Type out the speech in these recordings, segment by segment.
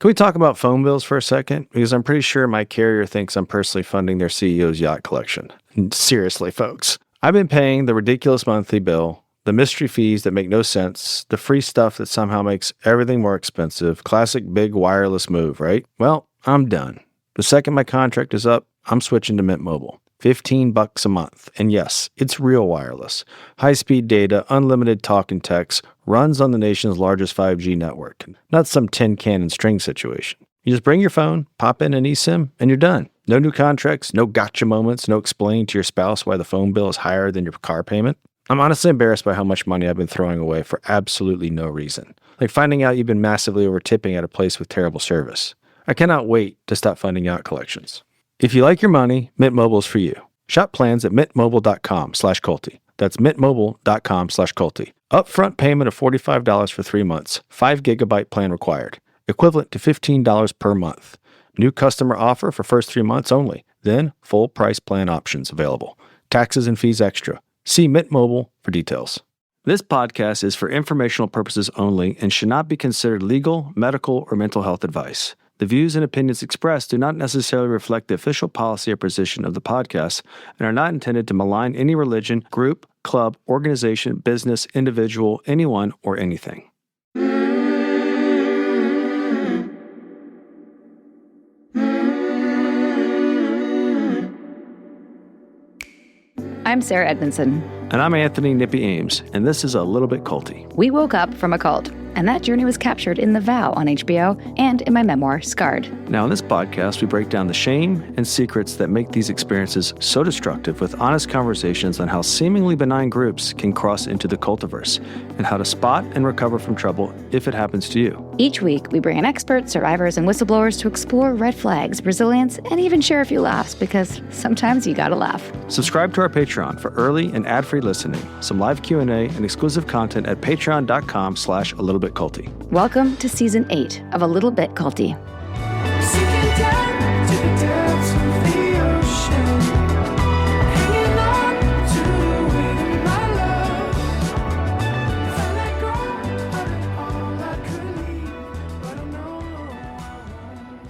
Can we talk about phone bills for a second? Because I'm pretty sure my carrier thinks I'm personally funding their CEO's yacht collection. Seriously, folks. I've been paying the ridiculous monthly bill, the mystery fees that make no sense, the free stuff that somehow makes everything more expensive. Classic big wireless move, right? Well, I'm done. The second my contract is up, I'm switching to Mint Mobile. $15 a month. And yes, it's real wireless. High-speed data, unlimited talk and text, runs on the nation's largest 5G network. Not some tin can and string situation. You just bring your phone, pop in an eSIM, and you're done. No new contracts, no gotcha moments, no explaining to your spouse why the phone bill is higher than your car payment. I'm honestly embarrassed by how much money I've been throwing away for absolutely no reason. Like finding out you've been massively over-tipping at a place with terrible service. I cannot wait to stop funding yacht collections. If you like your money, Mint Mobile is for you. Shop plans at mintmobile.com/culty. That's mintmobile.com/culty. Upfront payment of $45 for 3 months. 5 gigabyte plan required. Equivalent to $15 per month. New customer offer for first 3 months only. Then full price plan options available. Taxes and fees extra. See Mint Mobile for details. This podcast is for informational purposes only and should not be considered legal, medical, or mental health advice. The views and opinions expressed do not necessarily reflect the official policy or position of the podcast and are not intended to malign any religion, group, club, organization, business, individual, anyone, or anything. I'm Sarah Edmondson. And I'm Anthony Nippy Ames, and this is A Little Bit Culty. We woke up from a cult, and that journey was captured in The Vow on HBO and in my memoir, Scarred. Now, in this podcast, we break down the shame and secrets that make these experiences so destructive with honest conversations on how seemingly benign groups can cross into the cultiverse and how to spot and recover from trouble if it happens to you. Each week, we bring in experts, survivors, and whistleblowers to explore red flags, resilience, and even share a few laughs because sometimes you gotta laugh. Subscribe to our Patreon for early and ad-free listening, some live Q&A, and exclusive content at patreon.com/alittleBitCulty. Welcome to Season 8 of A Little Bit Culty.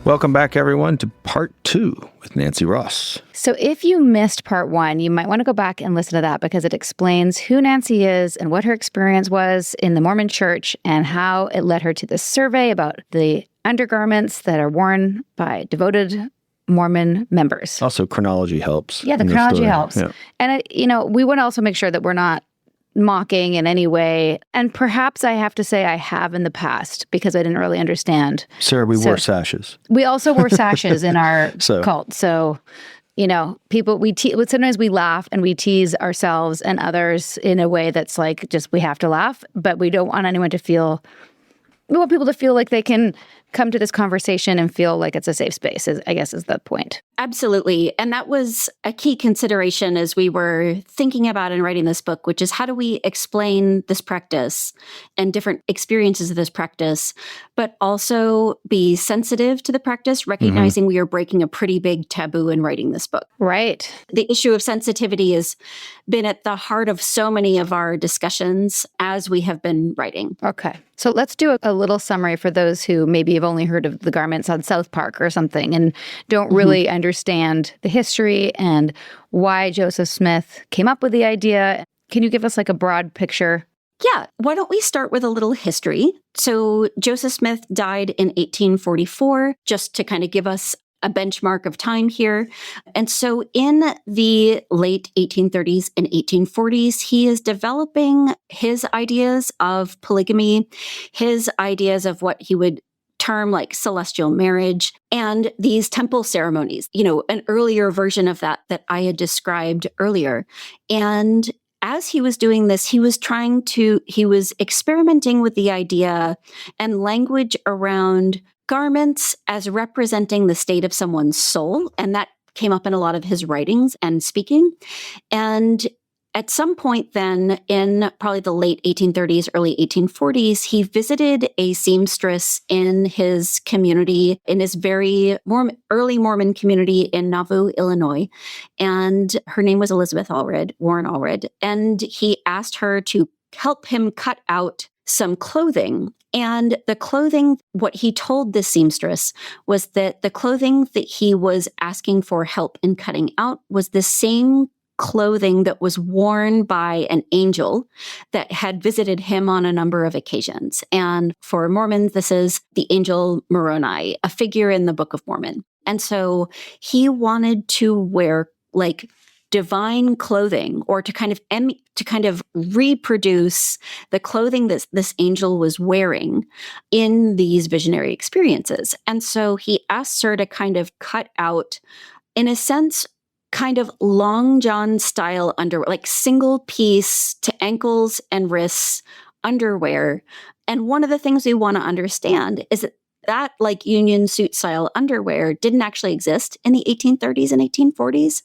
Welcome back, everyone, to Part 2 with Nancy Ross. So if you missed Part 1, you might want to go back and listen to that because it explains who Nancy is and what her experience was in the Mormon Church and how it led her to this survey about the undergarments that are worn by devoted Mormon members. Also, chronology helps. Yeah, the chronology helps. Yeah. And, we want to also make sure that we're not mocking in any way. And perhaps I have to say I have in the past because I didn't really understand. Sarah, we wore sashes. We also wore sashes in our cult. So, people, sometimes we laugh and we tease ourselves and others in a way that's like, just, we have to laugh, but we don't want anyone to feel, we want people to feel like they can come to this conversation and feel like it's a safe space, I guess is the point. Absolutely. And that was a key consideration as we were thinking about and writing this book, which is how do we explain this practice and different experiences of this practice, but also be sensitive to the practice, recognizing we are breaking a pretty big taboo in writing this book. Right. The issue of sensitivity has been at the heart of so many of our discussions as we have been writing. Okay. So let's do a little summary for those who maybe have only heard of the garments on South Park or something and don't really understand the history and why Joseph Smith came up with the idea. Can you give us like a broad picture? Yeah. Why don't we start with a little history? So Joseph Smith died in 1844, just to kind of give us a benchmark of time here. And so in the late 1830s and 1840s, he is developing his ideas of polygamy, his ideas of what he would term like celestial marriage and these temple ceremonies, an earlier version of that I had described earlier. And as he was doing this, he was experimenting with the idea and language around garments as representing the state of someone's soul. And that came up in a lot of his writings and speaking. And at some point then, in probably the late 1830s, early 1840s, he visited a seamstress in his community, in his very early Mormon community in Nauvoo, Illinois. And her name was Elizabeth Warren Allred. And he asked her to help him cut out some clothing. And the clothing, what he told the seamstress was that the clothing that he was asking for help in cutting out was the same clothing that was worn by an angel that had visited him on a number of occasions. And for Mormons, this is the angel Moroni, a figure in the Book of Mormon. And so he wanted to wear like divine clothing, or to kind of reproduce the clothing that this angel was wearing in these visionary experiences. And so he asked her to kind of cut out, in a sense, kind of long john style underwear, like single piece to ankles and wrists underwear. And one of the things we want to understand is that like union suit style underwear didn't actually exist in the 1830s and 1840s.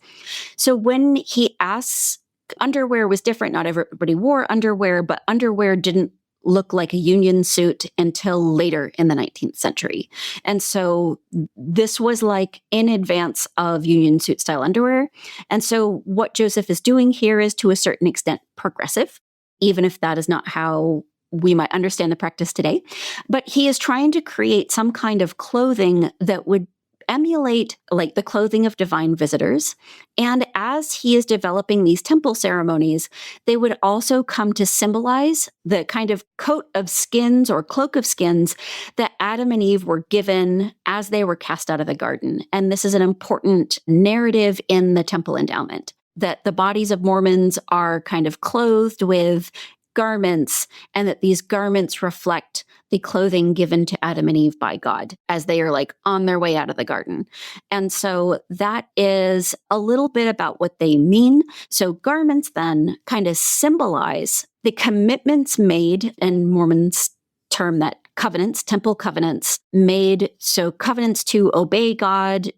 So when he asks, underwear was different. Not everybody wore underwear, but underwear didn't look like a union suit until later in the 19th century. And so this was like in advance of union suit style underwear. And so what Joseph is doing here is to a certain extent progressive, even if that is not how we might understand the practice today. But he is trying to create some kind of clothing that would emulate like the clothing of divine visitors. And as he is developing these temple ceremonies, they would also come to symbolize the kind of coat of skins or cloak of skins that Adam and Eve were given as they were cast out of the garden. And this is an important narrative in the temple endowment, that the bodies of Mormons are kind of clothed with garments, and that these garments reflect the clothing given to Adam and Eve by God as they are like on their way out of the garden. And so that is a little bit about what they mean. So garments then kind of symbolize the commitments made, and Mormons term that covenants, temple covenants made. So covenants to obey God,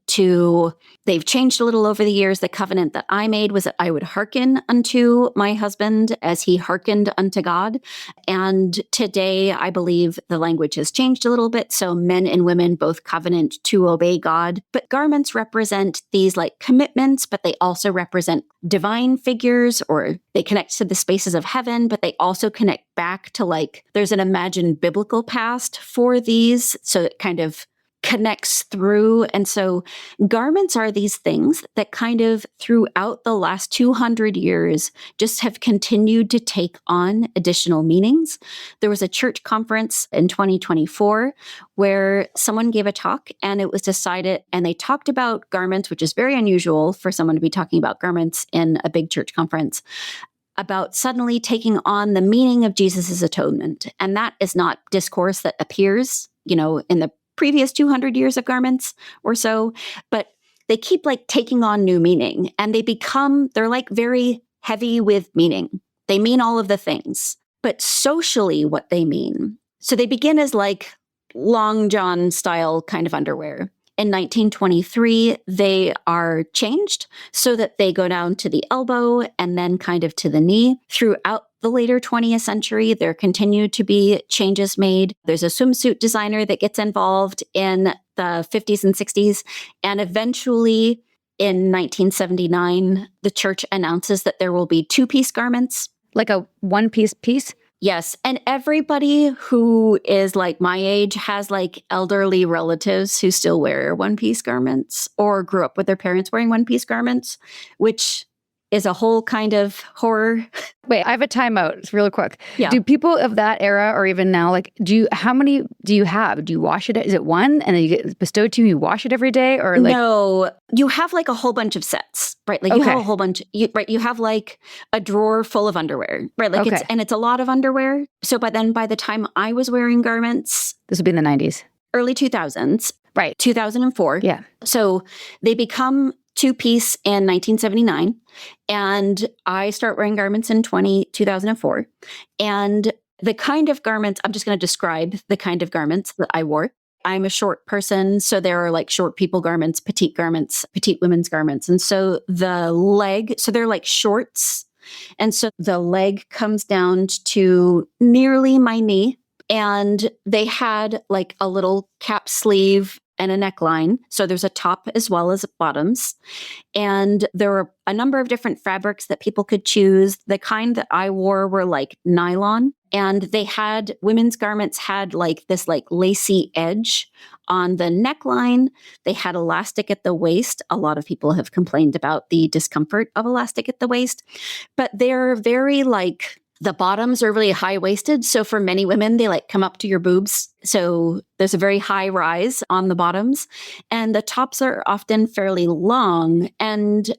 they've changed a little over the years. The covenant that I made was that I would hearken unto my husband as he hearkened unto God. And today, I believe the language has changed a little bit. So men and women both covenant to obey God. But garments represent these like commitments, but they also represent divine figures, or they connect to the spaces of heaven, but they also connect back to like, there's an imagined biblical past for these. So it kind of connects through. And so garments are these things that kind of throughout the last 200 years just have continued to take on additional meanings. There was a church conference in 2024 where someone gave a talk, and it was decided, and they talked about garments, which is very unusual for someone to be talking about garments in a big church conference, about suddenly taking on the meaning of Jesus's atonement. And that is not discourse that appears, in the previous 200 years of garments or so, but they keep like taking on new meaning, and they're like very heavy with meaning. They mean all of the things, but socially what they mean. So they begin as like long john style kind of underwear. In 1923, they are changed so that they go down to the elbow and then kind of to the knee. Throughout the later 20th century, there continue to be changes made. There's a swimsuit designer that gets involved in the 50s and 60s. And eventually, in 1979, the church announces that there will be two-piece garments. Like a one-piece piece? Yes. And everybody who is like my age has like elderly relatives who still wear one-piece garments or grew up with their parents wearing one-piece garments, which is a whole kind of horror. Wait, I have a timeout. It's really quick. Yeah. Do people of that era, or even now, like, how many do you have? Do you wash it? Is it one and then you get bestowed to you, you wash it every day? Or like, no, you have like a whole bunch of sets, right? Like you have a whole bunch, you have like a drawer full of underwear, right? Like it's a lot of underwear. So by the time I was wearing garments, this would be in the 90s. Early 2000s. Right. 2004. Yeah. So they become two-piece in 1979, and I start wearing garments in 2004. And the kind of garments, I'm just going to describe the kind of garments that I wore. I'm a short person, so there are like short people garments, petite women's garments. And so they're like shorts. And so the leg comes down to nearly my knee, and they had like a little cap sleeve and a neckline. So there's a top as well as bottoms. And there were a number of different fabrics that people could choose. The kind that I wore were like nylon. And women's garments had like this like lacy edge on the neckline. They had elastic at the waist. A lot of people have complained about the discomfort of elastic at the waist, but they're very like, the bottoms are really high-waisted. So for many women, they like come up to your boobs. So there's a very high rise on the bottoms, and the tops are often fairly long. And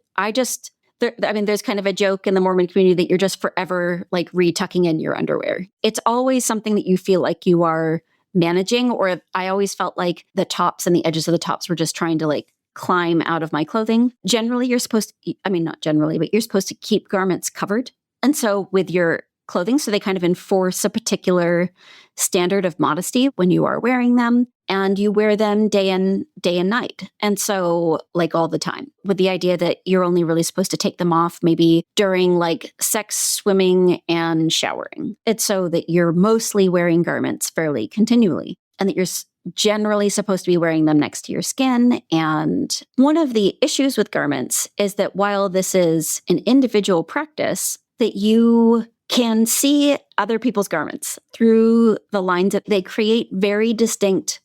there's kind of a joke in the Mormon community that you're just forever like retucking in your underwear. It's always something that you feel like you are managing, or I always felt like the tops and the edges of the tops were just trying to like climb out of my clothing. Generally, you're supposed to, not generally, but you're supposed to keep garments covered. And so with your clothing, so they kind of enforce a particular standard of modesty when you are wearing them, and you wear them day and night. And so like all the time, with the idea that you're only really supposed to take them off maybe during like sex, swimming, and showering. It's so that you're mostly wearing garments fairly continually, and that you're generally supposed to be wearing them next to your skin. And one of the issues with garments is that while this is an individual practice, that you can see other people's garments through the lines that they create very distinct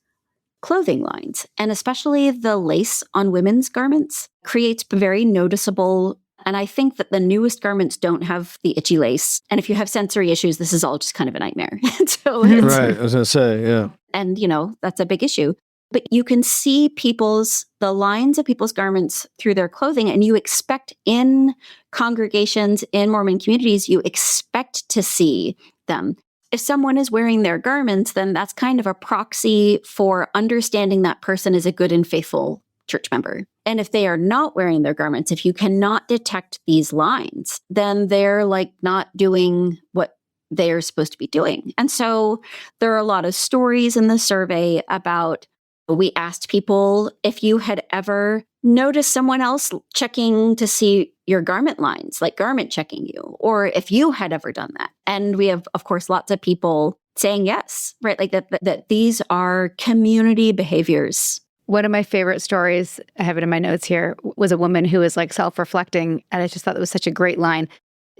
clothing lines. And especially the lace on women's garments creates very noticeable. And I think that the newest garments don't have the itchy lace. And if you have sensory issues, this is all just kind of a nightmare. Right. I was going to say, yeah. And, that's a big issue. But you can see the lines of people's garments through their clothing, and you expect in congregations, in Mormon communities, you expect to see them. If someone is wearing their garments, then that's kind of a proxy for understanding that person is a good and faithful church member. And if they are not wearing their garments, if you cannot detect these lines, then they're like not doing what they're supposed to be doing. And so there are a lot of stories in the survey about, we asked people if you had ever noticed someone else checking to see your garment lines, like garment checking you, or if you had ever done that. And we have, of course, lots of people saying yes, right? Like that these are community behaviors. One of my favorite stories, I have it in my notes here, was a woman who was like self-reflecting. And I just thought that was such a great line.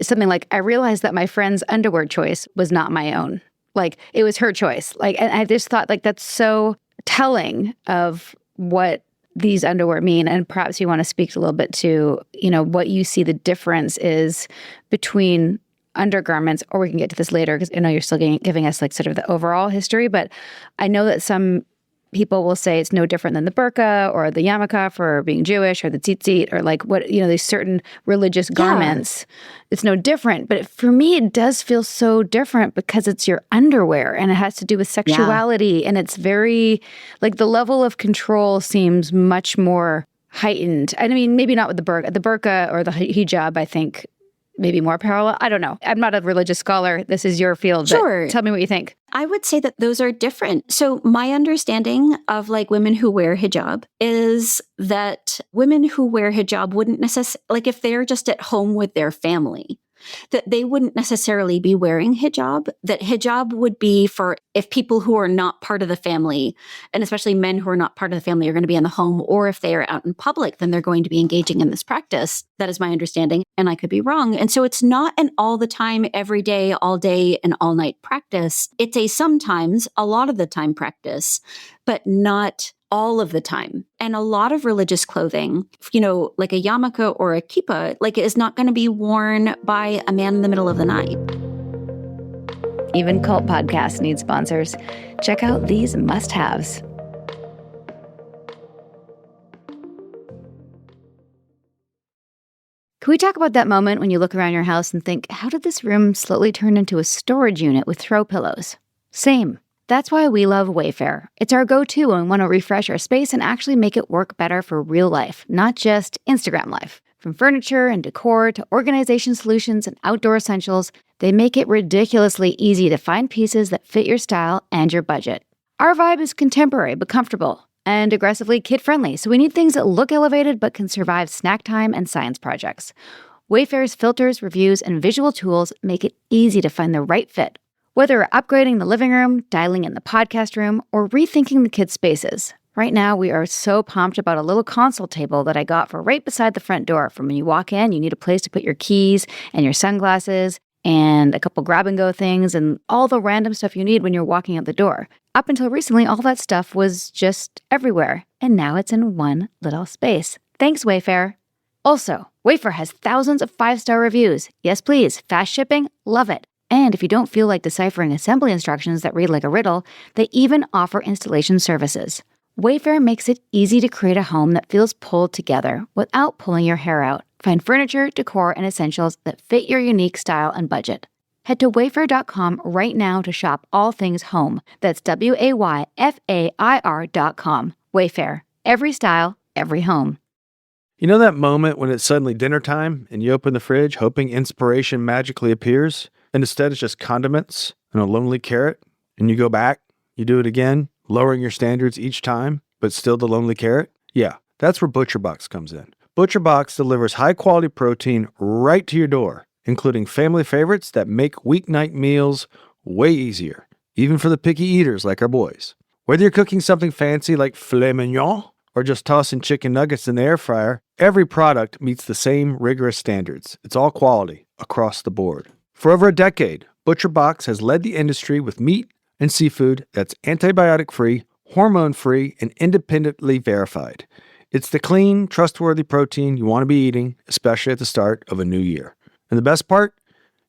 Something like, I realized that my friend's underwear choice was not my own. Like it was her choice. Like, and I just thought like, that's so telling of what these underwear mean. And perhaps you want to speak a little bit to, what you see the difference is between undergarments, or we can get to this later because I know you're still giving us like sort of the overall history, but I know that some people will say it's no different than the burqa or the yarmulke for being Jewish, or the tzitzit, or like what, these certain religious garments. Yeah. It's no different. But for me, it does feel so different because it's your underwear and it has to do with sexuality. Yeah. And it's very, like the level of control seems much more heightened. I mean, maybe not with the burqa. The burqa or the hijab, I think, maybe more parallel. I don't know. I'm not a religious scholar. This is your field. Sure. Tell me what you think. I would say that those are different. So my understanding of like women who wear hijab is that women who wear hijab wouldn't necessarily, like if they're just at home with their family, that they wouldn't necessarily be wearing hijab, that hijab would be for if people who are not part of the family, and especially men who are not part of the family, are going to be in the home, or if they are out in public, then they're going to be engaging in this practice. That is my understanding, and I could be wrong. And so it's not an all the time, every day, all day, and all night practice. It's a sometimes, a lot of the time practice, but not all of the time. And a lot of religious clothing, like a yarmulke or a kippah, like is not going to be worn by a man in the middle of the night. Even cult podcasts need sponsors. Check out these must-haves. Can we talk about that moment when you look around your house and think, how did this room slowly turn into a storage unit with throw pillows? Same. That's why we love Wayfair. It's our go-to when we want to refresh our space and actually make it work better for real life, not just Instagram life. From furniture and decor to organization solutions and outdoor essentials, they make it ridiculously easy to find pieces that fit your style and your budget. Our vibe is contemporary but comfortable and aggressively kid-friendly, so we need things that look elevated but can survive snack time and science projects. Wayfair's filters, reviews, and visual tools make it easy to find the right fit. Whether we're upgrading the living room, dialing in the podcast room, or rethinking the kids' spaces. Right now, we are so pumped about a little console table that I got for right beside the front door. From when you walk in, you need a place to put your keys and your sunglasses. and a couple grab-and-go things and all the random stuff you need when you're walking out the door. Up until recently, all that stuff was just everywhere, and now it's in one little space. Thanks, Wayfair. Also, Wayfair has thousands of 5-star reviews. Yes, please. Fast shipping? Love it. And if you don't feel like deciphering assembly instructions that read like a riddle, they even offer installation services. Wayfair makes it easy to create a home that feels pulled together without pulling your hair out. Find furniture, decor, and essentials that fit your unique style and budget. Head to wayfair.com right now to shop all things home. That's WAYFAIR.com. Wayfair. Every style, every home. You know that moment when it's suddenly dinner time and you open the fridge hoping inspiration magically appears, and instead it's just condiments and a lonely carrot, and you go back, you do it again, lowering your standards each time, but still the lonely carrot? Yeah, that's where ButcherBox comes in. ButcherBox delivers high-quality protein right to your door, including family favorites that make weeknight meals way easier, even for the picky eaters like our boys. Whether you're cooking something fancy like filet mignon or just tossing chicken nuggets in the air fryer, every product meets the same rigorous standards. It's all quality across the board. For over a decade, ButcherBox has led the industry with meat and seafood that's antibiotic-free, hormone-free, and independently verified. It's the clean, trustworthy protein you want to be eating, especially at the start of a new year. And the best part?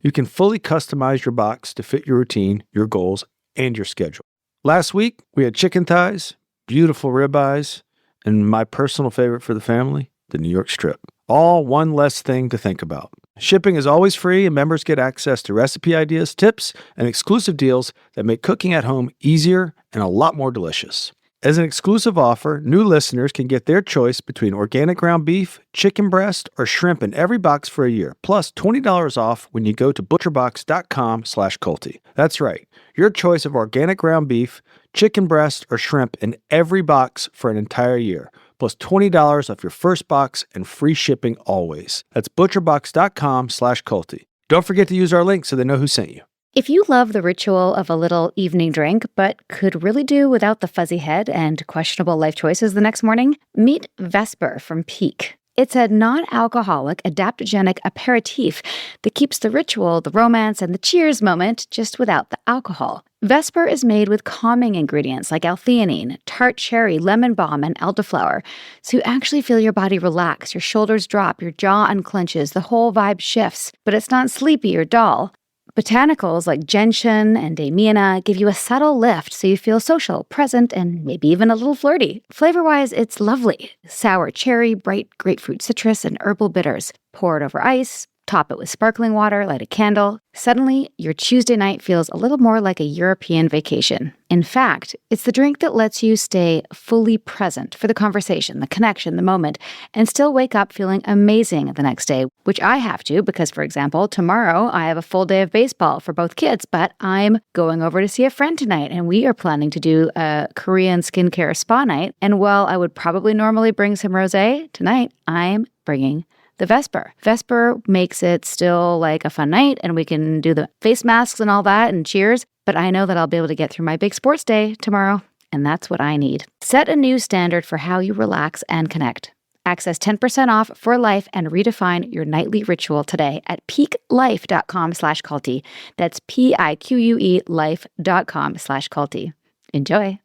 You can fully customize your box to fit your routine, your goals, and your schedule. Last week, we had chicken thighs, beautiful ribeyes, and my personal favorite for the family, the New York strip. All one less thing to think about. Shipping is always free, and members get access to recipe ideas, tips, and exclusive deals that make cooking at home easier and a lot more delicious. As an exclusive offer, new listeners can get their choice between organic ground beef, chicken breast, or shrimp in every box for a year, plus $20 off when you go to butcherbox.com/culty. That's right, your choice of organic ground beef, chicken breast, or shrimp in every box for an entire year, plus $20 off your first box and free shipping always. That's butcherbox.com/culty. Don't forget to use our link so they know who sent you. If you love the ritual of a little evening drink, but could really do without the fuzzy head and questionable life choices the next morning, meet Vesper from Peak. It's a non-alcoholic, adaptogenic aperitif that keeps the ritual, the romance, and the cheers moment just without the alcohol. Vesper is made with calming ingredients like L-theanine, tart cherry, lemon balm, and elderflower, so you actually feel your body relax, your shoulders drop, your jaw unclenches, the whole vibe shifts, but it's not sleepy or dull. Botanicals like gentian and damena give you a subtle lift so you feel social, present, and maybe even a little flirty. Flavor-wise, it's lovely. Sour cherry, bright grapefruit citrus, and herbal bitters. Pour it over ice, top it with sparkling water, light a candle. Suddenly, your Tuesday night feels a little more like a European vacation. In fact, it's the drink that lets you stay fully present for the conversation, the connection, the moment, and still wake up feeling amazing the next day, which I have to because, for example, tomorrow I have a full day of baseball for both kids, but I'm going over to see a friend tonight, and we are planning to do a Korean skincare spa night. And while I would probably normally bring some rosé, tonight I'm bringing the Vesper. Vesper makes it still like a fun night, and we can do the face masks and all that and cheers, but I know that I'll be able to get through my big sports day tomorrow, and that's what I need. Set a new standard for how you relax and connect. Access 10% off for life and redefine your nightly ritual today at peaklife.com/culty. That's PIQUE life.com/culty. Enjoy.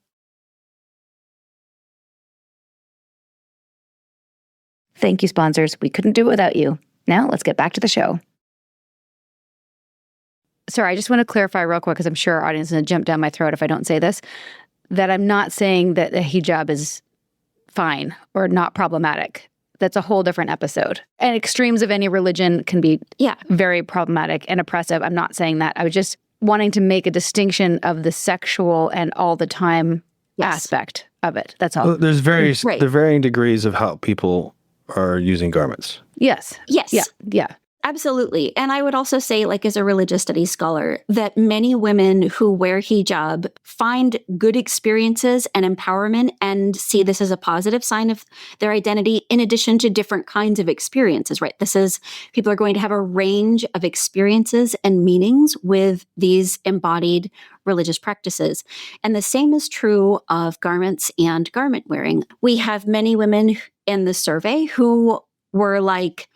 Thank you, sponsors. We couldn't do it without you. Now let's get back to the show. Sorry, I just want to clarify real quick because I'm sure our audience is going to jump down my throat if I don't say this, that I'm not saying that a hijab is fine or not problematic. That's a whole different episode. And extremes of any religion can be very problematic and oppressive. I'm not saying that. I was just wanting to make a distinction of the sexual and all the time aspect of it. That's all. Well, there's the varying degrees of how people are using garments. Yes. Yeah. Absolutely. And I would also say, like, as a religious studies scholar, that many women who wear hijab find good experiences and empowerment and see this as a positive sign of their identity, in addition to different kinds of experiences, right? People are going to have a range of experiences and meanings with these embodied religious practices. And the same is true of garments and garment wearing. We have many women in the survey who were like,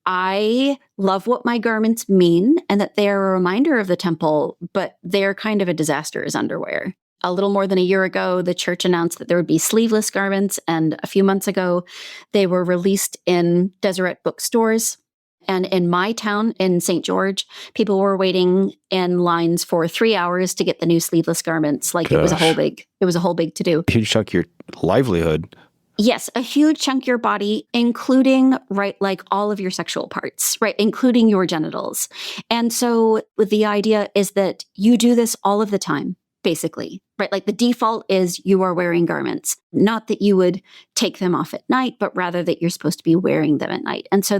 I love what my garments mean and that they are a reminder of the temple, but they're kind of a disaster as underwear. A little more than a year ago, the church announced that there would be sleeveless garments, and a few months ago, they were released in Deseret bookstores. And in my town, in St. George, people were waiting in lines for 3 hours to get the new sleeveless garments. Like, it was a whole big to-do. Huge chunk of your livelihood. Yes, a huge chunk of your body, including, right, like all of your sexual parts, right, including your genitals. And so the idea is that you do this all of the time, basically, right? Like, the default is you are wearing garments, not that you would take them off at night, but rather that you're supposed to be wearing them at night. And so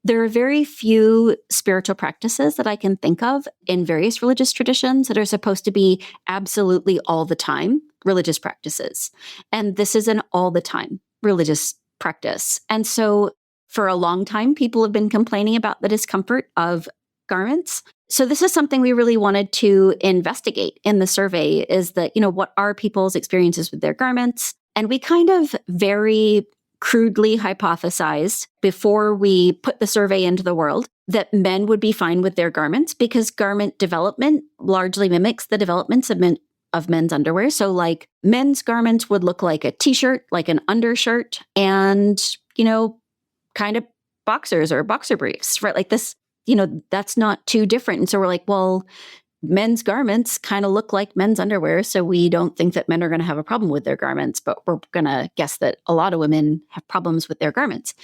there are very few spiritual practices that I can think of in various religious traditions that are supposed to be absolutely all the time religious practices. And this is an all the time religious practice. And so for a long time, people have been complaining about the discomfort of garments. So this is something we really wanted to investigate in the survey, is that, what are people's experiences with their garments? And we kind of very crudely hypothesized before we put the survey into the world that men would be fine with their garments because garment development largely mimics the developments of men's underwear. So like men's garments would look like a t-shirt, like an undershirt, and, kind of boxers or boxer briefs, right? Like this, that's not too different. And so we're like, well, men's garments kind of look like men's underwear. So we don't think that men are going to have a problem with their garments, but we're going to guess that a lot of women have problems with their garments.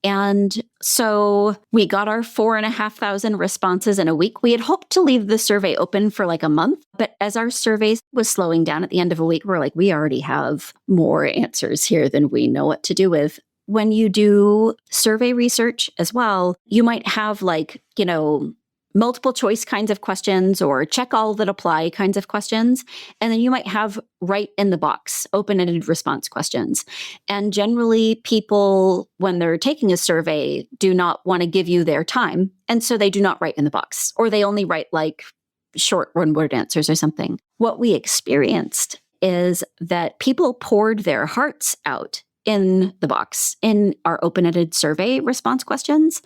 And so we got our 4,500 responses in a week. We had hoped to leave the survey open for like a month, but as our survey was slowing down at the end of a week, we're like, we already have more answers here than we know what to do with. When you do survey research as well, you might have like, multiple choice kinds of questions or check all that apply kinds of questions. And then you might have write in the box, open-ended response questions. And generally people, when they're taking a survey, do not want to give you their time. And so they do not write in the box, or they only write like short one-word answers or something. What we experienced is that people poured their hearts out in the box in our open-ended survey response questions,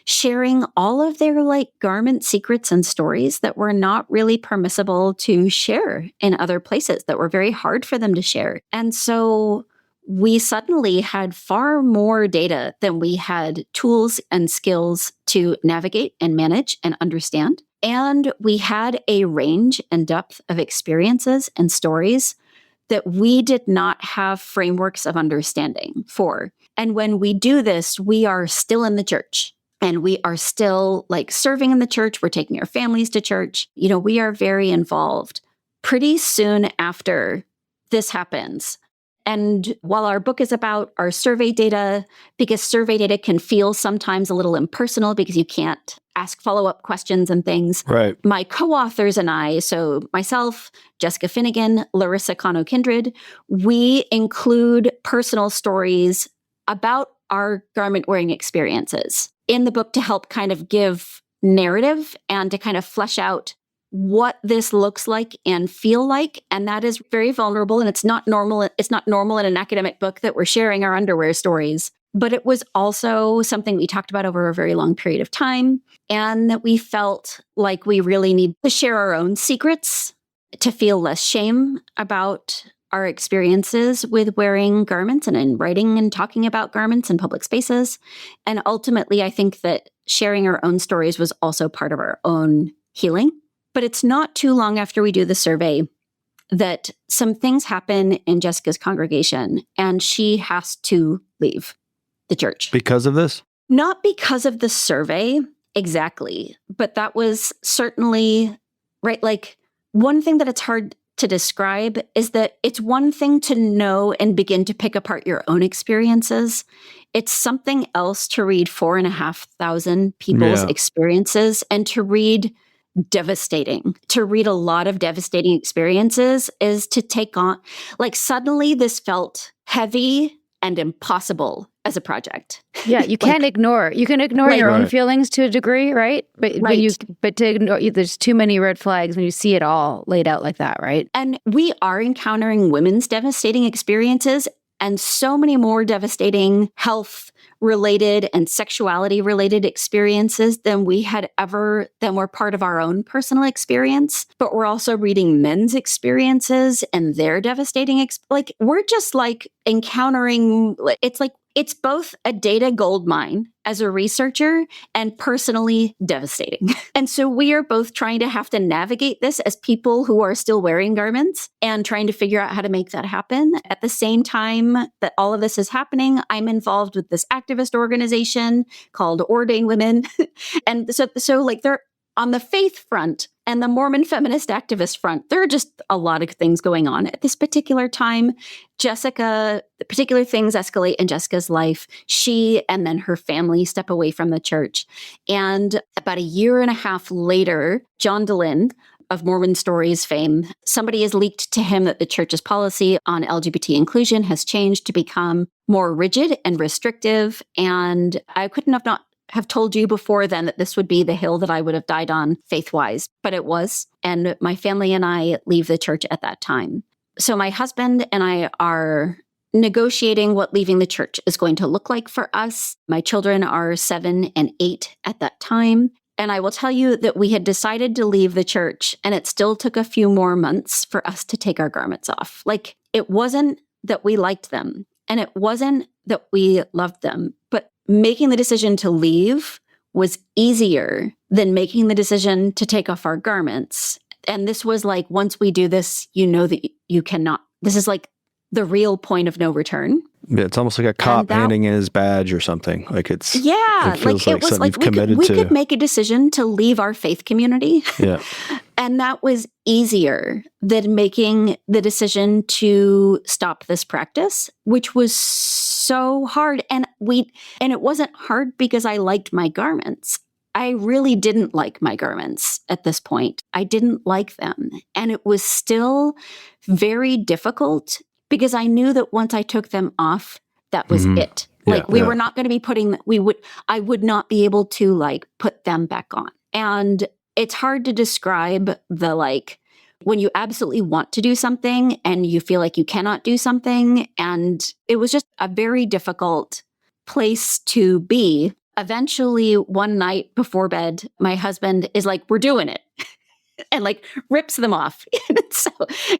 sharing all of their like garment secrets and stories that were not really permissible to share in other places, that were very hard for them to share. And so we suddenly had far more data than we had tools and skills to navigate and manage and understand. And we had a range and depth of experiences and stories that we did not have frameworks of understanding for. And when we do this, we are still in the church and we are still like serving in the church. We're taking our families to church. We are very involved. Pretty soon after this happens, and while our book is about our survey data, because survey data can feel sometimes a little impersonal because you can't ask follow-up questions and things. Right. My co-authors and I, so myself, Jessica Finnegan, Larissa Cano-Kindred, we include personal stories about our garment wearing experiences in the book to help kind of give narrative and to kind of flesh out what this looks like and feel like. And that is very vulnerable. And it's not normal. It's not normal in an academic book that we're sharing our underwear stories. But it was also something we talked about over a very long period of time. And that we felt like we really need to share our own secrets to feel less shame about our experiences with wearing garments and in writing and talking about garments in public spaces. And ultimately, I think that sharing our own stories was also part of our own healing. But it's not too long after we do the survey that some things happen in Jessica's congregation, and she has to leave the church. Because of this? Not because of the survey, exactly. But that was certainly, right, like one thing that it's hard to describe is that it's one thing to know and begin to pick apart your own experiences. It's something else to read 4,500 people's experiences and to read a lot of devastating experiences is to take on, like suddenly this felt heavy and impossible as a project. Yeah, you can't ignore. You can ignore your own feelings to a degree, right? But to ignore, there's too many red flags when you see it all laid out like that, right? And we are encountering women's devastating experiences. and so many more devastating health-related and sexuality-related experiences than were part of our own personal experience. But we're also reading men's experiences and their devastating, we're just like encountering, it's both a data gold mine as a researcher and personally devastating. And so we are both trying to have to navigate this as people who are still wearing garments and trying to figure out how to make that happen. At the same time that all of this is happening, I'm involved with this activist organization called Ordain Women. And so like they're on the faith front and the Mormon feminist activist front, there are just a lot of things going on at this particular time. The particular things escalate in Jessica's life. She and then her family step away from the church. And about a year and a half later, John DeLynn of Mormon Stories fame, somebody has leaked to him that the church's policy on LGBT inclusion has changed to become more rigid and restrictive. And I couldn't have told you before then that this would be the hill that I would have died on faith-wise, but it was. And my family and I leave the church at that time. So my husband and I are negotiating what leaving the church is going to look like for us. My children are 7 and 8 at that time. And I will tell you that we had decided to leave the church, and it still took a few more months for us to take our garments off. Like, it wasn't that we liked them, and it wasn't that we loved them, but making the decision to leave was easier than making the decision to take off our garments. And this was like, once we do this, you know that you cannot. This is like the real point of no return. Yeah, it's almost like a cop handing in his badge or something. Like it feels like it was like we could make a decision to leave our faith community. Yeah. And that was easier than making the decision to stop this practice, which was so hard. And it wasn't hard because I liked my garments. I really didn't like my garments at this point. I didn't like them. And it was still very difficult because I knew that once I took them off, that was it. Like we were not going to be I would not be able to like put them back on. And it's hard to describe when you absolutely want to do something and you feel like you cannot do something. And it was just a very difficult place to be. Eventually, one night before bed, my husband is like, "We're doing it." And like rips them off.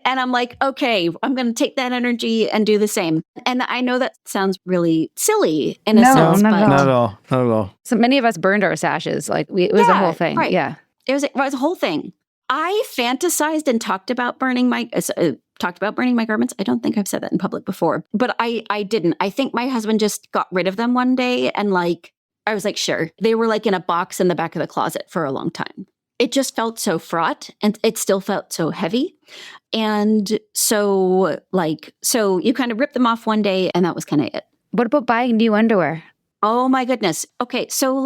And I'm like, okay, I'm going to take that energy and do the same. And I know that sounds really silly in a sense. Not at all. So many of us burned our sashes. Like it was a whole thing. Right. Yeah. It was a whole thing. I fantasized and talked about burning my garments. I don't think I've said that in public before, but I didn't. I think my husband just got rid of them one day. And I was like, sure. They were like in a box in the back of the closet for a long time. It just felt so fraught and it still felt so heavy. And so you kind of rip them off one day and that was kind of it. What about buying new underwear? Oh my goodness. Okay. So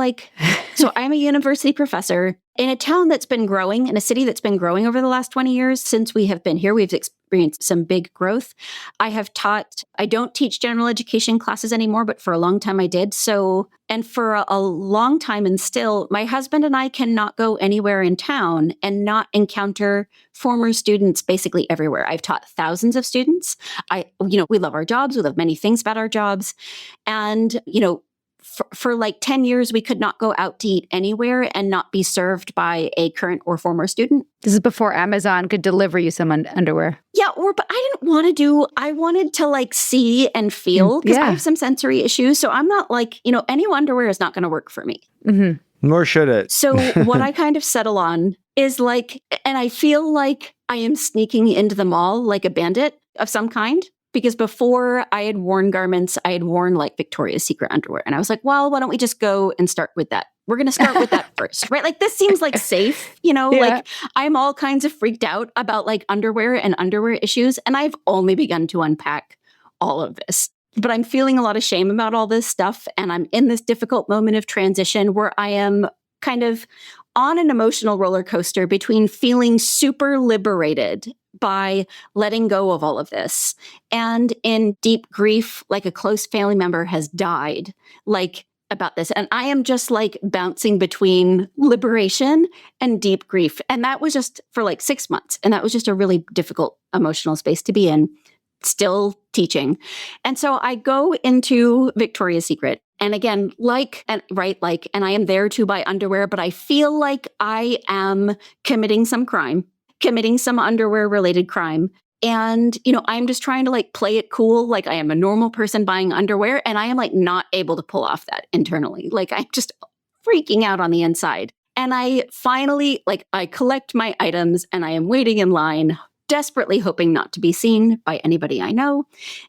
I'm a university professor in a town that's been growing, in a city that's been growing over the last 20 years since we have been here. We've experienced some big growth. I don't teach general education classes anymore, but for a long time I did. And for a long time and still, my husband and I cannot go anywhere in town and not encounter former students basically everywhere. I've taught thousands of students. We love our jobs. We love many things about our jobs. And, for like 10 years, we could not go out to eat anywhere and not be served by a current or former student. This is before Amazon could deliver you some underwear. Yeah, but I didn't want to I wanted to see and feel because I have some sensory issues. So I'm not any underwear is not going to work for me. Mm-hmm. Nor should it. So what I kind of settle on is and I feel like I am sneaking into the mall like a bandit of some kind. Because before I had worn garments, I had worn Victoria's Secret underwear. And I was like, well, why don't we just go and start with that? We're going to start with that first, right? This seems safe, I'm all kinds of freaked out about underwear and underwear issues. And I've only begun to unpack all of this. But I'm feeling a lot of shame about all this stuff. And I'm in this difficult moment of transition where I am kind of on an emotional roller coaster between feeling super liberated by letting go of all of this and in deep grief, a close family member has died, about this. And I am just bouncing between liberation and deep grief. And that was just for 6 months. And that was just a really difficult emotional space to be in. still teaching. And so I go into Victoria's Secret. And again, and I am there to buy underwear, but I feel like I am committing some underwear related crime. And, I'm just trying to play it cool. Like I am a normal person buying underwear, and I am not able to pull off that internally. Like I'm just freaking out on the inside. And I finally, I collect my items and I am waiting in line, desperately hoping not to be seen by anybody I know.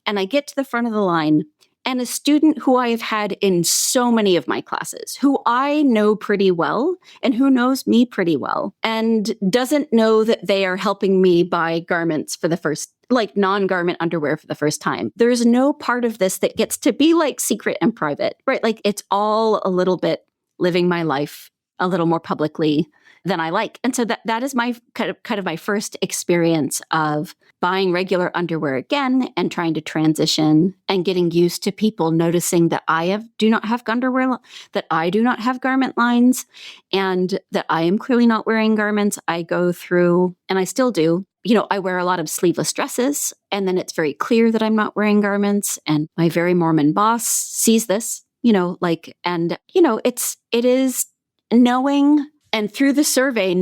And I get to the front of the line, and a student who I have had in so many of my classes, who I know pretty well and who knows me pretty well, and doesn't know that they are helping me buy garments for the first, non-garment underwear for the first time. There's no part of this that gets to be secret and private, right? It's all a little bit living my life a little more publicly than I like. And so that is my kind of my first experience of buying regular underwear again and trying to transition and getting used to people noticing that I do not have underwear, that I do not have garment lines, and that I am clearly not wearing garments. I go through, and I still do, I wear a lot of sleeveless dresses, and then it's very clear that I'm not wearing garments. And my very Mormon boss sees this, it is knowing, and through the survey,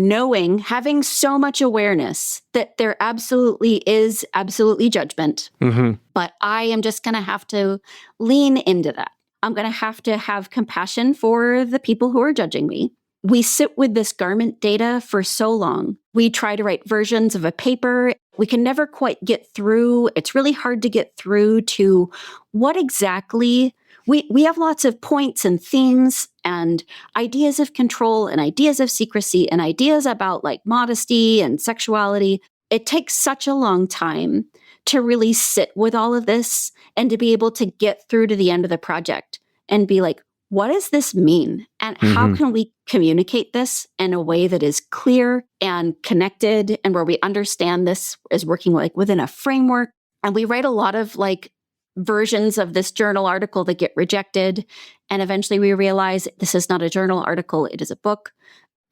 having so much awareness that there absolutely is judgment. Mm-hmm. But I am just going to have to lean into that. I'm going to have compassion for the people who are judging me. We sit with this garment data for so long. We try to write versions of a paper. We can never quite get through. It's really hard to get through to what exactly. We have lots of points and themes and ideas of control and ideas of secrecy and ideas about modesty and sexuality. It takes such a long time to really sit with all of this and to be able to get through to the end of the project and be like, what does this mean? And how can we communicate this in a way that is clear and connected, and where we understand this is working within a framework? And we write a lot of versions of this journal article that get rejected. And eventually we realize this is not a journal article, it is a book.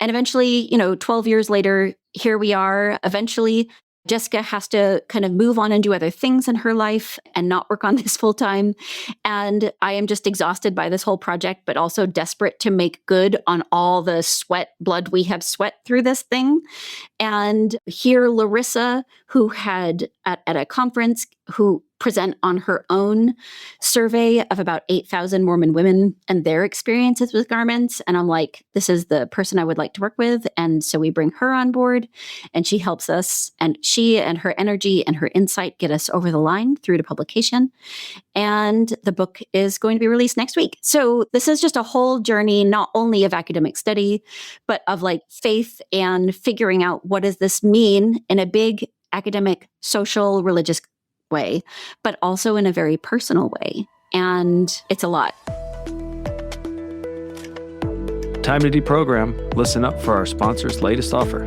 And eventually, 12 years later, here we are. Eventually, Jessica has to kind of move on and do other things in her life and not work on this full time. And I am just exhausted by this whole project, but also desperate to make good on all the blood we have sweat through this thing. And here, Larissa, who had at a conference, who present on her own survey of about 8,000 Mormon women and their experiences with garments. And I'm like, this is the person I would like to work with. And so we bring her on board, and she helps us, and she and her energy and her insight get us over the line through to publication. And the book is going to be released next week. So this is just a whole journey, not only of academic study, but of faith and figuring out what does this mean in a big academic, social, religious way, but also in a very personal way. And it's a lot. Time to deprogram. Listen up for our sponsor's latest offer.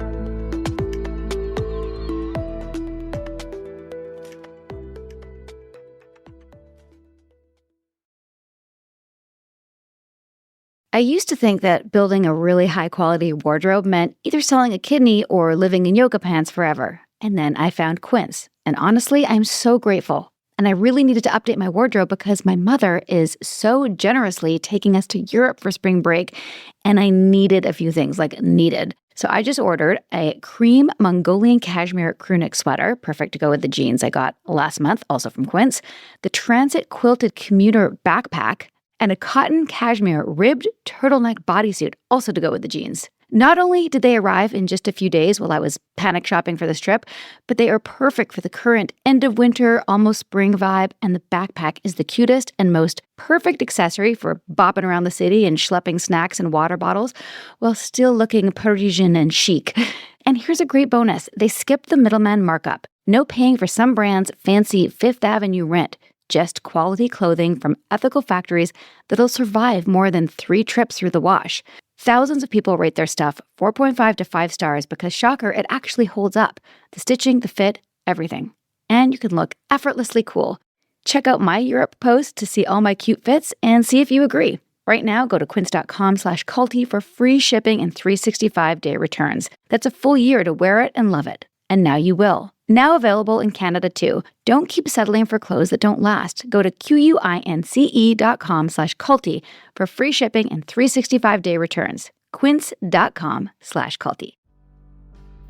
I used to think that building a really high-quality wardrobe meant either selling a kidney or living in yoga pants forever. And then I found Quince. And honestly, I'm so grateful. And I really needed to update my wardrobe because my mother is so generously taking us to Europe for spring break. And I needed a few things, needed. So I just ordered a cream Mongolian cashmere crewneck sweater, perfect to go with the jeans I got last month, also from Quince, the transit quilted commuter backpack, and a cotton cashmere ribbed turtleneck bodysuit, also to go with the jeans. Not only did they arrive in just a few days while I was panic shopping for this trip, but they are perfect for the current end of winter, almost spring vibe, and the backpack is the cutest and most perfect accessory for bopping around the city and schlepping snacks and water bottles while still looking Parisian and chic. And here's a great bonus. They skipped the middleman markup. No paying for some brands' fancy Fifth Avenue rent. Just quality clothing from ethical factories that'll survive more than 3 trips through the wash. Thousands of people rate their stuff 4.5 to 5 stars because, shocker, it actually holds up. The stitching, the fit, everything. And you can look effortlessly cool. Check out my Europe post to see all my cute fits and see if you agree. Right now, go to quince.com/culty for free shipping and 365-day returns. That's a full year to wear it and love it. and now you will. Now available in Canada too. Don't keep settling for clothes that don't last. Go to quince.com/culty for free shipping and 365-day returns. quince.com/culty.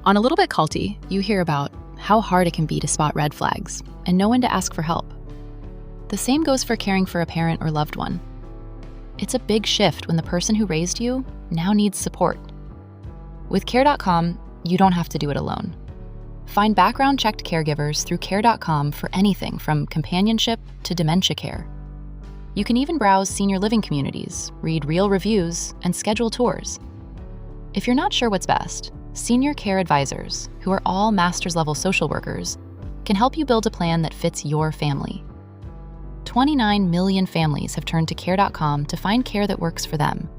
On A Little Bit Culty, you hear about how hard it can be to spot red flags and know when to ask for help. The same goes for caring for a parent or loved one. It's a big shift when the person who raised you now needs support. With Care.com, you don't have to do it alone. Find background-checked caregivers through Care.com for anything from companionship to dementia care. You can even browse senior living communities, read real reviews, and schedule tours. If you're not sure what's best, Senior Care Advisors, who are all master's-level social workers, can help you build a plan that fits your family. 29 million families have turned to Care.com to find care that works for them.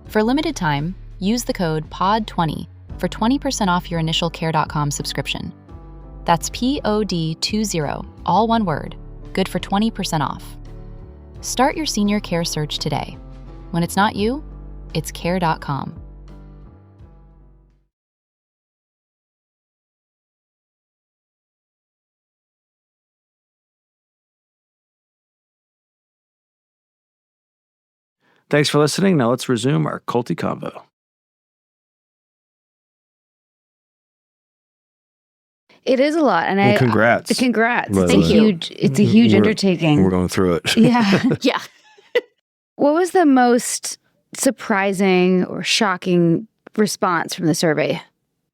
For a limited time, use the code POD20 for 20% off your initial Care.com subscription. That's POD20, all one word, good for 20% off. Start your senior care search today. When it's not you, it's Care.com. Thanks for listening. Now let's resume our culty convo. It is a lot, and congrats. Congrats! Well, It's a huge undertaking. We're going through it. Yeah. Yeah. What was the most surprising or shocking response from the survey?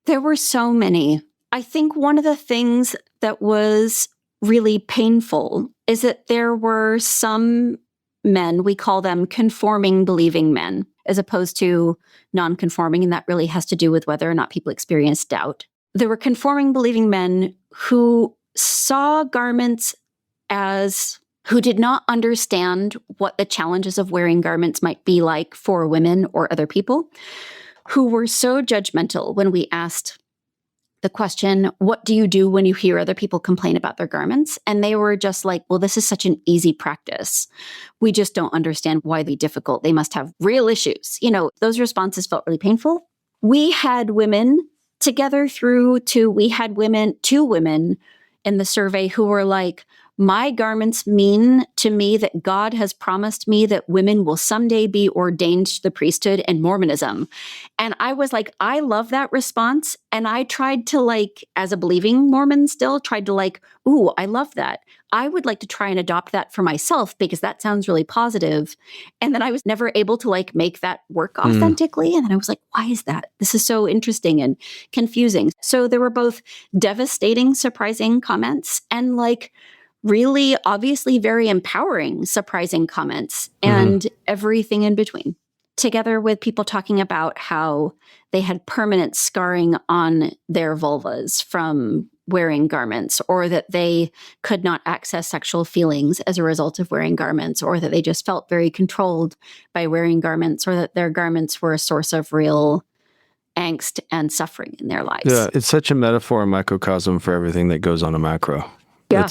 There were so many. I think one of the things that was really painful is that there were some men, we call them conforming, believing men, as opposed to non-conforming, and that really has to do with whether or not people experience doubt. There were conforming, believing men who saw garments as, who did not understand what the challenges of wearing garments might be like for women or other people, who were so judgmental when we asked the question, what do you do when you hear other people complain about their garments? And they were just like, well, this is such an easy practice. We just don't understand why they're difficult. They must have real issues. You know, those responses felt really painful. We had women together through to, we had women, 2 women in the survey who were like, my garments mean to me that God has promised me that women will someday be ordained to the priesthood and Mormonism. And I was like, I love that response. And I tried to like, as a believing Mormon still, tried to like, ooh, I love that. I would like to try and adopt that for myself because that sounds really positive. And then I was never able to like make that work authentically. And then I was like, why is that? This is so interesting and confusing. So there were both devastating, surprising comments and like really obviously very empowering, surprising comments and everything in between. Together with people talking about how they had permanent scarring on their vulvas from wearing garments, or that they could not access sexual feelings as a result of wearing garments, or that they just felt very controlled by wearing garments, or that their garments were a source of real angst and suffering in their lives. Yeah, it's such a metaphor and microcosm for everything that goes on a macro. Yeah.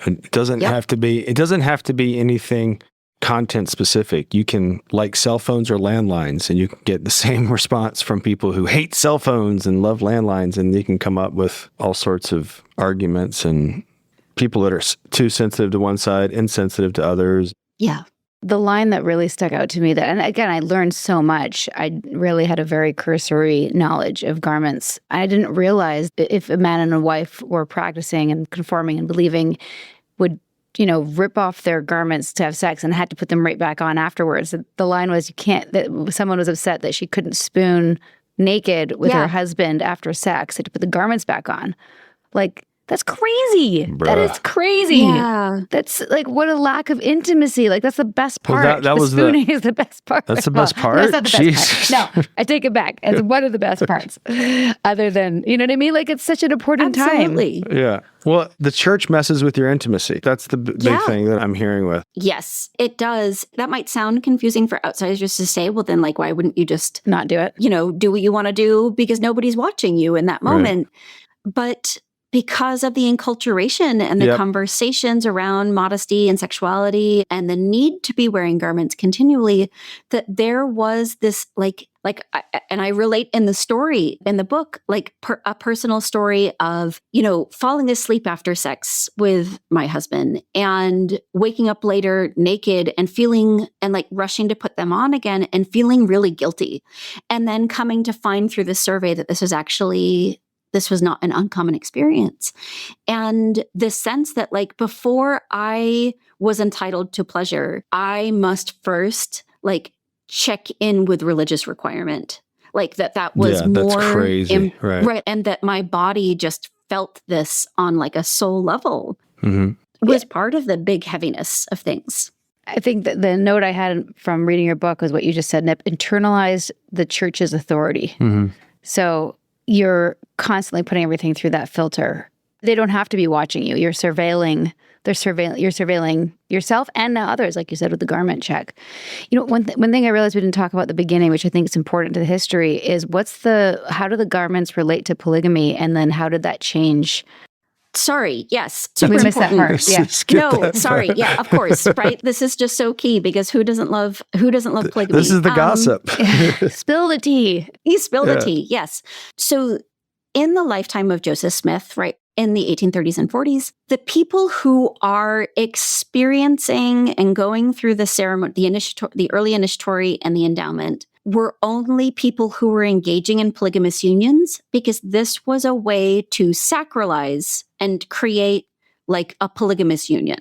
It doesn't have to be anything content specific. You can like cell phones or landlines, and you can get the same response from people who hate cell phones and love landlines, and you can come up with all sorts of arguments and people that are too sensitive to one side, insensitive to others. Yeah. The line that really stuck out to me, that, and again, I learned so much. I really had a very cursory knowledge of garments. I didn't realize that if a man and a wife were practicing and conforming and believing, would, rip off their garments to have sex and had to put them right back on afterwards. The line was, that someone was upset that she couldn't spoon naked with her husband after sex, had to put the garments back on. Like, that's crazy. Bruh. That is crazy. Yeah. That's like, what a lack of intimacy. Like, that's the best part. Well, that the was spooning is the best part. That's the best part? No, it's not the best Jesus. part. No, I take it back. It's one of the best parts. Other than, you know what I mean? Like, it's such an important Absolutely. time. Yeah. Well, the church messes with your intimacy. That's the big thing that I'm hearing with. Yes, it does. That might sound confusing for outsiders just to say, well, then, like, why wouldn't you just not do it? Do what you want to do because nobody's watching you in that moment. Right. But because of the enculturation and the conversations around modesty and sexuality and the need to be wearing garments continually, that there was this and I relate in the story, in the book, a personal story of, falling asleep after sex with my husband and waking up later naked and feeling and rushing to put them on again and feeling really guilty. And then coming to find through the survey that this was not an uncommon experience. And the sense that before I was entitled to pleasure, I must first check in with religious requirement. That was more that's crazy. Right. And that my body just felt this on a soul level was part of the big heaviness of things. I think that the note I had from reading your book was what you just said, Nip, internalize the church's authority. So you're constantly putting everything through that filter. They don't have to be watching you. You're surveilling. You're surveilling yourself and now others, like you said, with the garment check. One thing I realized we didn't talk about at the beginning, which I think is important to the history, is how do the garments relate to polygamy, and then how did that change? Sorry, yes, super we missed important. That part. Yeah. No, sorry, yeah, of course, right. This is just so key because who doesn't love polygamy? This is the gossip. Spill the tea. You spill the tea. Yes. So, in the lifetime of Joseph Smith, right, in the 1830s and 40s, the people who are experiencing and going through the ceremony, the early initiatory and the endowment, were only people who were engaging in polygamous unions, because this was a way to sacralize and create a polygamous union.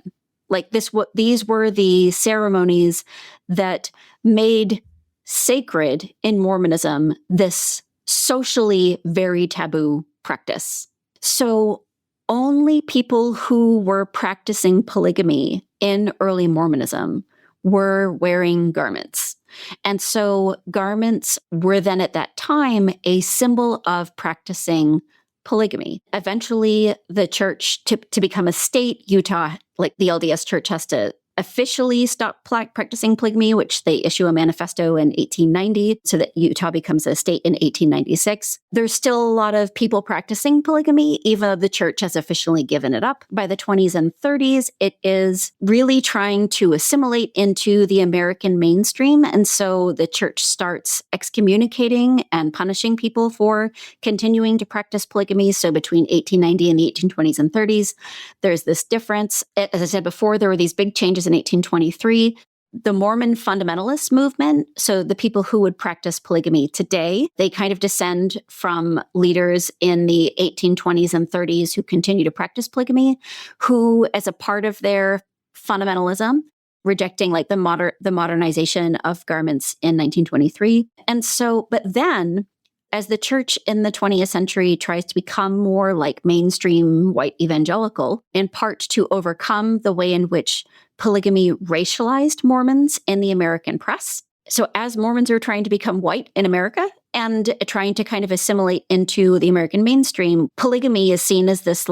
These were the ceremonies that made sacred in Mormonism this socially very taboo practice. So only people who were practicing polygamy in early Mormonism were wearing garments. And so garments were then at that time a symbol of practicing polygamy. Eventually, the church, to become a state, Utah, the LDS Church, has to officially stop practicing polygamy, which they issue a manifesto in 1890, so that Utah becomes a state in 1896. There's still a lot of people practicing polygamy, even though the church has officially given it up. By the 20s and 30s, it is really trying to assimilate into the American mainstream. And so the church starts excommunicating and punishing people for continuing to practice polygamy. So between 1890 and the 1820s and 30s, there's this difference. As I said before, there were these big changes in 1823. The Mormon fundamentalist movement, so the people who would practice polygamy today, they kind of descend from leaders in the 1820s and 30s who continue to practice polygamy, who, as a part of their fundamentalism, rejecting the modernization of garments in 1923. And so, but then, as the church in the 20th century tries to become more like mainstream white evangelical, in part to overcome the way in which polygamy racialized Mormons in the American press. So as Mormons are trying to become white in America and trying to kind of assimilate into the American mainstream, polygamy is seen as this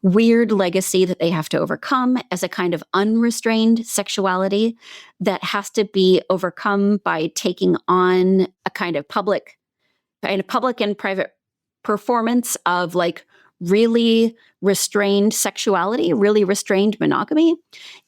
weird legacy that they have to overcome, as a kind of unrestrained sexuality that has to be overcome by taking on a kind of public and private performance of really restrained sexuality, really restrained monogamy.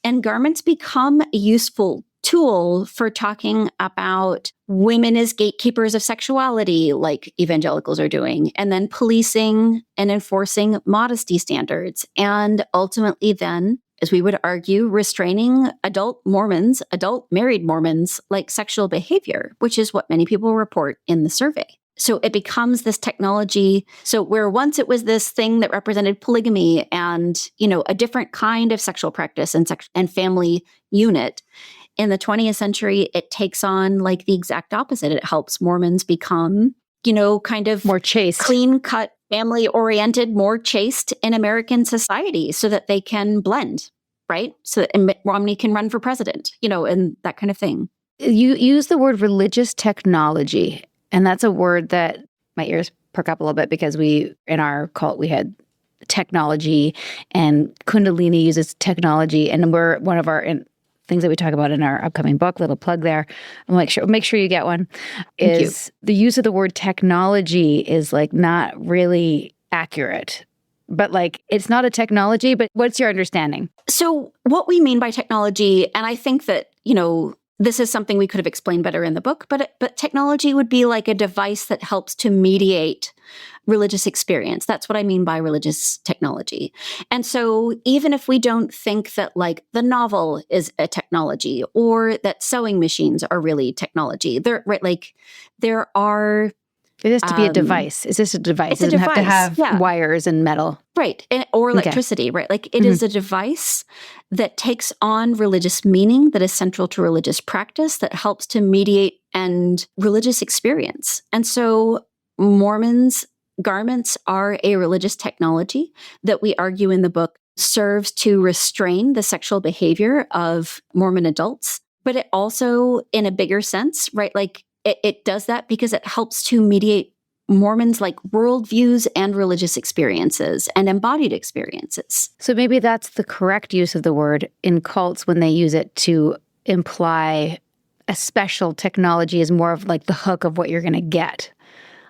And garments become a useful tool for talking about women as gatekeepers of sexuality, like evangelicals are doing, and then policing and enforcing modesty standards. And ultimately then, as we would argue, restraining adult married Mormons sexual behavior, which is what many people report in the survey. So it becomes this technology. So where once it was this thing that represented polygamy and, a different kind of sexual practice and family unit, in the 20th century, it takes on the exact opposite. It helps Mormons become, kind of more chaste, clean-cut, family-oriented, more chaste in American society so that they can blend, right? So that Mitt Romney can run for president, and that kind of thing. You use the word religious technology. And that's a word that my ears perk up a little bit because in our cult, we had technology, and Kundalini uses technology. And we're one of our things that we talk about in our upcoming book, little plug there. I'm make sure you get one, is the use of the word technology is not really accurate. but like it's not a technology, but what's your understanding? So what we mean by technology, and I think that, this is something we could have explained better in the book, but technology would be like a device that helps to mediate religious experience. That's what I mean by religious technology. And so even if we don't think that like the novel is a technology or that sewing machines are really technology, there are... It has to be a device. Is this a device? It's a doesn't device, have to have wires and metal. Right. Or electricity, right? Like it is a device that takes on religious meaning that is central to religious practice that helps to mediate and religious experience. And so Mormons' garments are a religious technology that we argue in the book serves to restrain the sexual behavior of Mormon adults. But it also, in a bigger sense, right, like it does that because it helps to mediate Mormons' like worldviews and religious experiences and embodied experiences. So maybe that's the correct use of the word in cults when they use it to imply a special technology is more of like the hook of what you're going to get.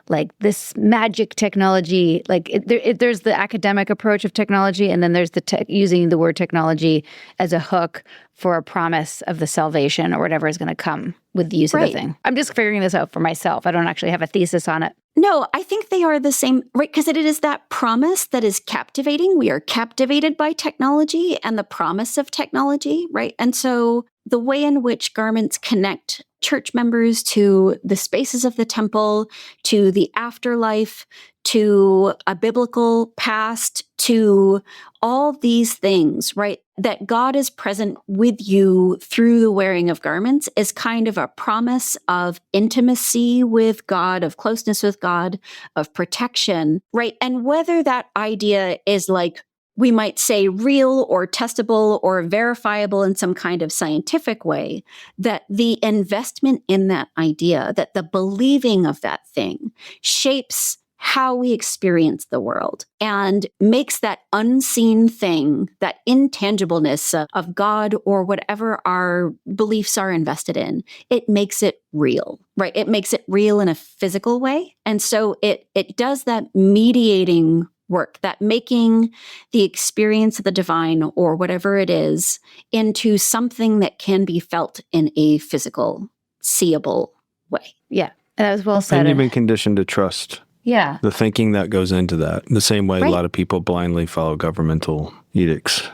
Like this magic technology, like there's the academic approach of technology, and then there's the using the word technology as a hook for a promise of the salvation or whatever is going to come with the use of the thing. I'm just figuring this out for myself. I don't actually have a thesis on it. No, I think they are the same, right? Because it is that promise that is captivating. We are captivated by technology and the promise of technology, right? And so the way in which garments connect church members to the spaces of the temple, to the afterlife, to a biblical past, to all these things, right? That God is present with you through the wearing of garments is kind of a promise of intimacy with God, of closeness with God, of protection, right? And whether that idea is like, we might say real or testable or verifiable in some kind of scientific way, that the investment in that idea, that the believing of that thing shapes how we experience the world and makes that unseen thing, that intangibleness of God or whatever our beliefs are invested in, it makes it real, right? It makes it real in a physical way. And so it does that mediating work, that making the experience of the divine or whatever it is into something that can be felt in a physical, seeable way. Yeah, that was well said. And you've been conditioned to trust. Yeah. The thinking that goes into that. The same way a lot of people blindly follow governmental edicts.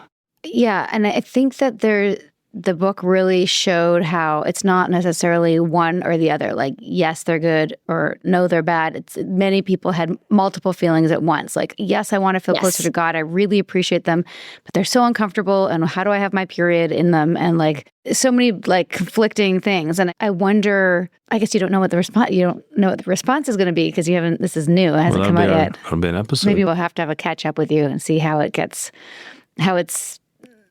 Yeah, and I think that the book really showed how it's not necessarily one or the other. Like, yes, they're good, or no, they're bad. Many people had multiple feelings at once. Like, yes, I want to feel closer to God. I really appreciate them, but they're so uncomfortable. And how do I have my period in them? And like so many like conflicting things. And I wonder, I guess you don't know what the response is going to be because you haven't. This is new. It hasn't come out yet. It'll be an episode. Maybe we'll have to have a catch up with you and see how it's.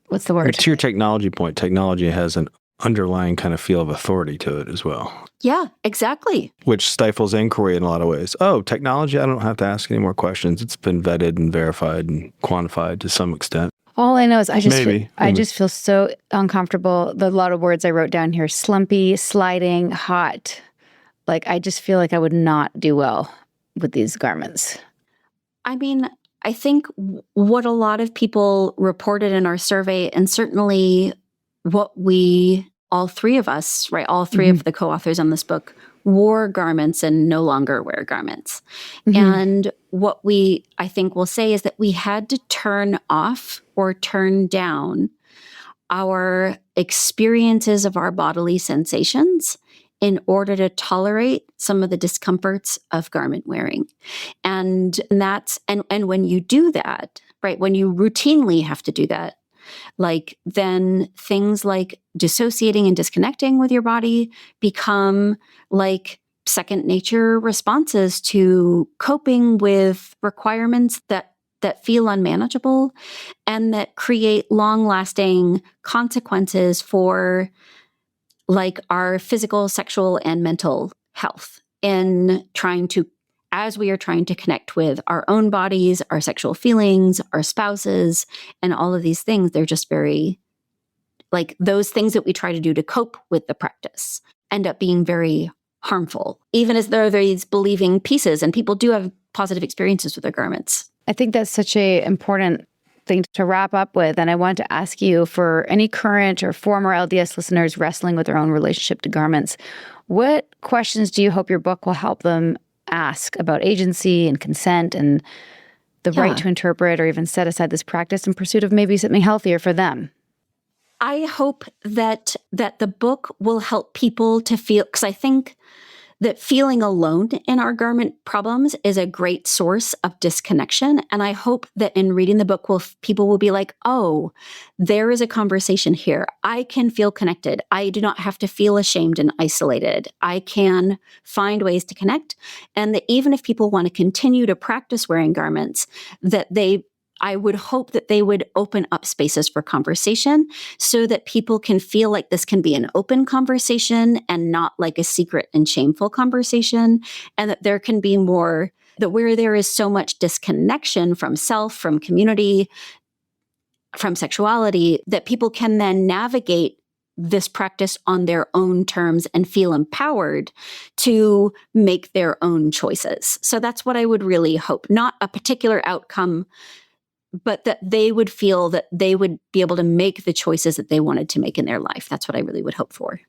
What's the word? To your technology point, technology has an underlying kind of feel of authority to it as well. Yeah, exactly. Which stifles inquiry in a lot of ways. Oh, technology, I don't have to ask any more questions. It's been vetted and verified and quantified to some extent. All I know is I just feel so uncomfortable. A lot of words I wrote down here: slumpy, sliding, hot. Like I just feel like I would not do well with these garments. I mean, I think what a lot of people reported in our survey, and certainly what all three of us, right, all three of the co-authors on this book, wore garments and no longer wear garments. And what I think will say is that we had to turn off or turn down our experiences of our bodily sensations in order to tolerate some of the discomforts of garment wearing. And when you do that, right, when you routinely have to do that, like then things like dissociating and disconnecting with your body become like second nature responses to coping with requirements that feel unmanageable and that create long-lasting consequences for like our physical, sexual, and mental health as we are trying to connect with our own bodies, our sexual feelings, our spouses, and all of these things. They're just very, like those things that we try to do to cope with the practice end up being very harmful, even as there are these believing pieces, and people do have positive experiences with their garments. I think that's such an important thing to wrap up with. And I want to ask you, for any current or former LDS listeners wrestling with their own relationship to garments, what questions do you hope your book will help them ask about agency and consent and the right to interpret or even set aside this practice in pursuit of maybe something healthier for them? I hope that the book will help people to feel, because I think that feeling alone in our garment problems is a great source of disconnection. And I hope that in reading the book, people will be like, oh, there is a conversation here. I can feel connected. I do not have to feel ashamed and isolated. I can find ways to connect. And that even if people want to continue to practice wearing garments, I would hope that they would open up spaces for conversation so that people can feel like this can be an open conversation and not like a secret and shameful conversation, and that there can be more, that where there is so much disconnection from self, from community, from sexuality, that people can then navigate this practice on their own terms and feel empowered to make their own choices. So that's what I would really hope, not a particular outcome, but that they would feel that they would be able to make the choices that they wanted to make in their life. That's what I really would hope for.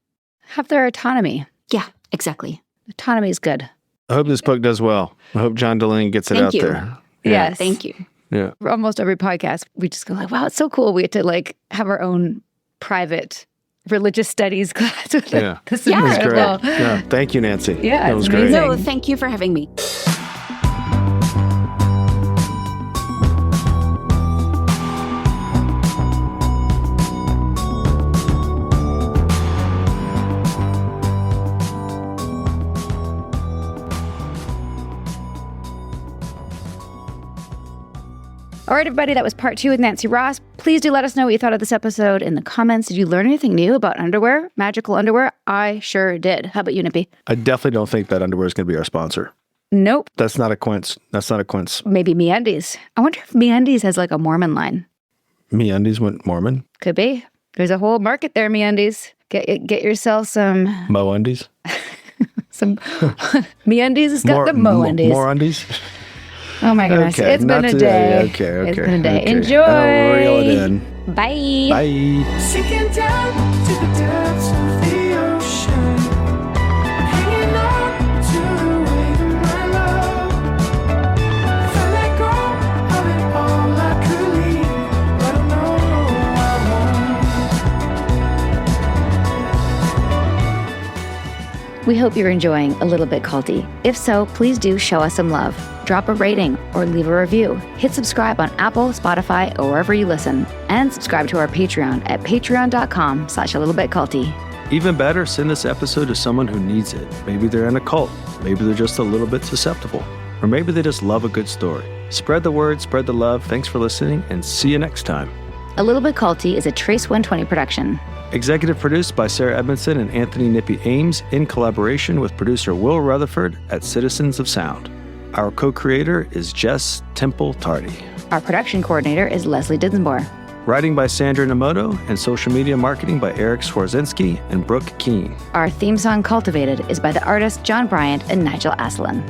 Have their autonomy. Yeah, exactly. Autonomy is good. I hope this book does well. I hope John Delaney gets it out there. Yeah. Yes. Thank you. Yeah. For almost every podcast, we just go like, wow, it's so cool. We get to like have our own private religious studies class with it. This is incredible. Great. Yeah. Thank you, Nancy. Yeah, that was amazing. great. No, thank you for having me. All right, everybody, that was part 2 with Nancy Ross. Please do let us know what you thought of this episode in the comments. Did you learn anything new about underwear, magical underwear? I sure did. How about you, Nippy? I definitely don't think that underwear is going to be our sponsor. Nope. That's not a quince. That's not a quince. Maybe MeUndies. I wonder if MeUndies has like a Mormon line. MeUndies went Mormon? Could be. There's a whole market there, MeUndies. Get yourself some... MoUndies? Some... MeUndies has got the MoUndies. More undies? Oh my goodness. Okay, it's been a today. day. Okay. It's been a day. Okay. Enjoy. I'll reel it in. Bye. Bye. Sinking down to the depths of the ocean, hanging on to the weight of my love. If I let go of it all, I could leave, but I know I won't. We hope you're enjoying A Little Bit Culty. If so, please do show us some love. Drop a rating or leave a review. Hit subscribe on Apple, Spotify, or wherever you listen. And subscribe to our Patreon at patreon.com/alittlebitculty. Even better, send this episode to someone who needs it. Maybe they're in a cult. Maybe they're just a little bit susceptible. Or maybe they just love a good story. Spread the word, spread the love. Thanks for listening, and see you next time. A Little Bit Culty is a Trace 120 production. Executive produced by Sarah Edmondson and Anthony Nippy Ames in collaboration with producer Will Rutherford at Citizens of Sound. Our co-creator is Jess Temple Tardy. Our production coordinator is Leslie Dinsmore. Writing by Sandra Namoto and social media marketing by Eric Swarzinski and Brooke Keene. Our theme song, Cultivated, is by the artists John Bryant and Nigel Aslan.